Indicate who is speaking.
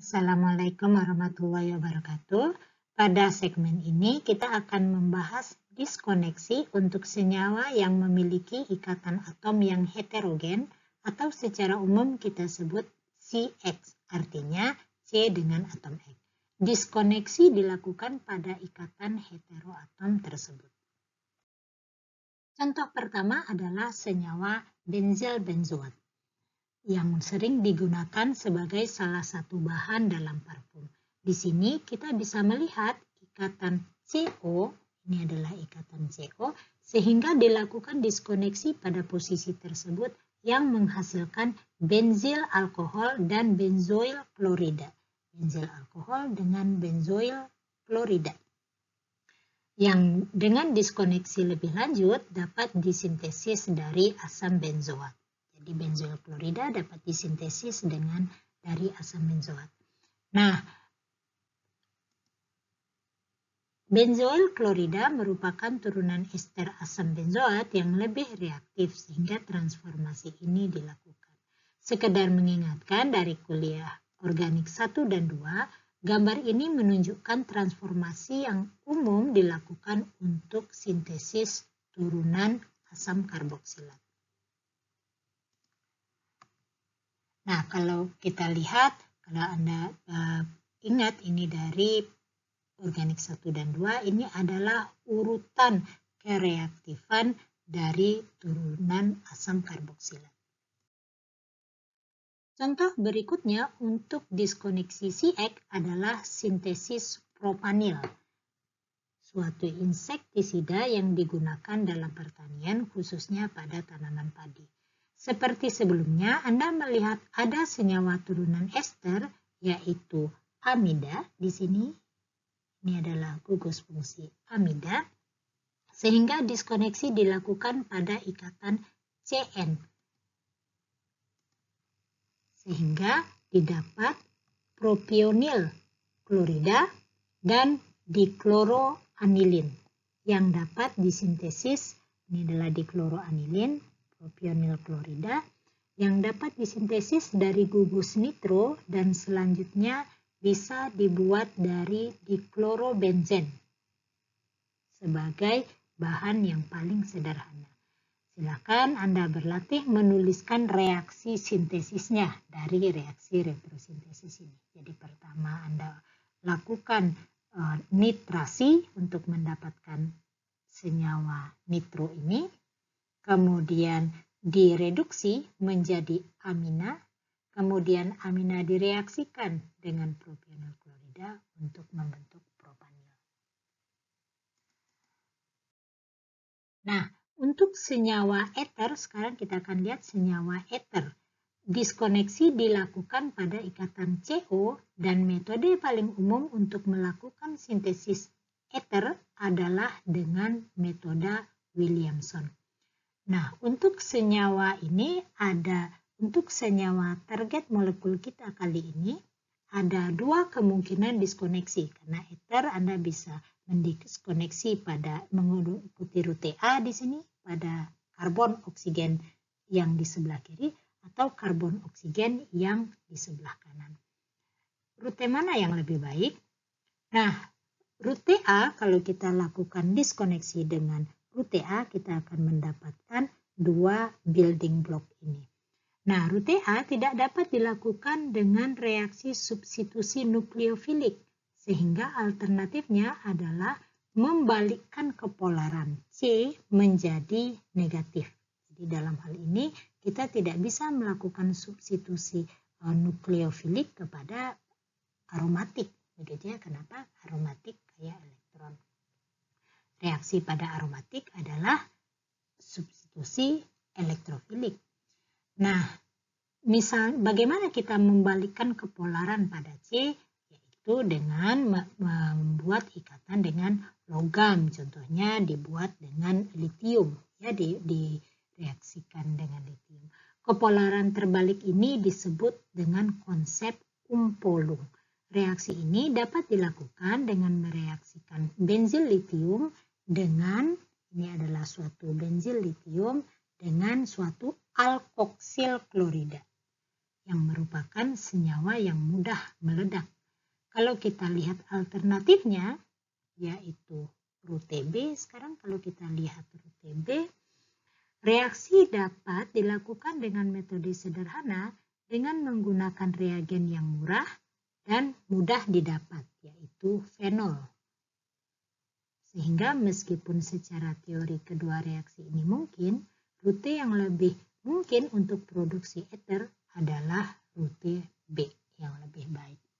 Speaker 1: Assalamualaikum warahmatullahi wabarakatuh. Pada segmen ini kita akan membahas diskoneksi untuk senyawa yang memiliki ikatan atom yang heterogen atau secara umum kita sebut CX, artinya C dengan atom X. Diskoneksi dilakukan pada ikatan heteroatom tersebut. Contoh pertama adalah senyawa benzil benzoat yang sering digunakan sebagai salah satu bahan dalam parfum. Di sini kita bisa melihat ikatan CO, ini adalah ikatan CO, sehingga dilakukan diskoneksi pada posisi tersebut yang menghasilkan benzil alkohol dan benzoil klorida. Benzil alkohol dengan benzoil klorida. Yang dengan diskoneksi lebih lanjut dapat disintesis dari asam benzoat. Jadi benzoil klorida dapat disintesis dari asam benzoat. Nah, benzoil klorida merupakan turunan ester asam benzoat yang lebih reaktif sehingga transformasi ini dilakukan. Sekedar mengingatkan dari kuliah organik 1 dan 2, gambar ini menunjukkan transformasi yang umum dilakukan untuk sintesis turunan asam karboksilat. Nah, kalau kita lihat, kalau Anda ingat ini dari organik 1 dan 2, ini adalah urutan kereaktifan dari turunan asam karboksilat. Contoh berikutnya untuk diskoneksi CX adalah sintesis propanil, suatu insektisida yang digunakan dalam pertanian khususnya pada tanaman padi. Seperti sebelumnya, Anda melihat ada senyawa turunan ester yaitu amida di sini. Ini adalah gugus fungsi amida, sehingga diskoneksi dilakukan pada ikatan CN. Sehingga didapat propionil klorida dan dikloroanilin yang dapat disintesis. Ini adalah dikloroanilin, propionil klorida yang dapat disintesis dari gugus nitro dan selanjutnya bisa dibuat dari diklorobenzen sebagai bahan yang paling sederhana. Silakan Anda berlatih menuliskan reaksi sintesisnya dari reaksi retrosintesis ini. Jadi pertama Anda lakukan nitrasi untuk mendapatkan senyawa nitro ini, kemudian direduksi menjadi amina, kemudian amina direaksikan dengan propionil klorida untuk membentuk propanil. Nah, untuk senyawa eter, sekarang kita akan lihat senyawa eter. Diskoneksi dilakukan pada ikatan CO dan metode paling umum untuk melakukan sintesis eter adalah dengan metode Williamson. Nah, untuk senyawa ini untuk senyawa target molekul kita kali ini ada dua kemungkinan diskoneksi. Karena eter Anda bisa mendiskoneksi pada mengikuti rute A di sini pada karbon oksigen yang di sebelah kiri atau karbon oksigen yang di sebelah kanan. Rute mana yang lebih baik? Nah, rute A kalau kita lakukan diskoneksi dengan rute A kita akan mendapatkan dua building block ini. Nah, rute A tidak dapat dilakukan dengan reaksi substitusi nukleofilik, sehingga alternatifnya adalah membalikkan kepolaran C menjadi negatif. Jadi dalam hal ini kita tidak bisa melakukan substitusi nukleofilik kepada aromatik. Begitu ya, kenapa? Aromatik kaya elektron. Reaksi pada aromatik adalah substitusi elektrofilik. Nah, bagaimana kita membalikkan kepolaran pada C? Yaitu dengan membuat ikatan dengan logam. Contohnya dibuat dengan litium, ya, direaksikan dengan litium. Kepolaran terbalik ini disebut dengan konsep umpolung. Reaksi ini dapat dilakukan dengan mereaksikan benzil litium dengan, ini adalah suatu benzil litium dengan suatu alkoksil klorida. yang merupakan senyawa yang mudah meledak. Kalau kita lihat alternatifnya, yaitu rute B, sekarang kalau kita lihat rute B, reaksi dapat dilakukan dengan metode sederhana dengan menggunakan reagen yang murah dan mudah didapat, yaitu fenol. Sehingga meskipun secara teori kedua reaksi ini mungkin, rute yang lebih mungkin untuk produksi eter adalah rute B yang lebih baik.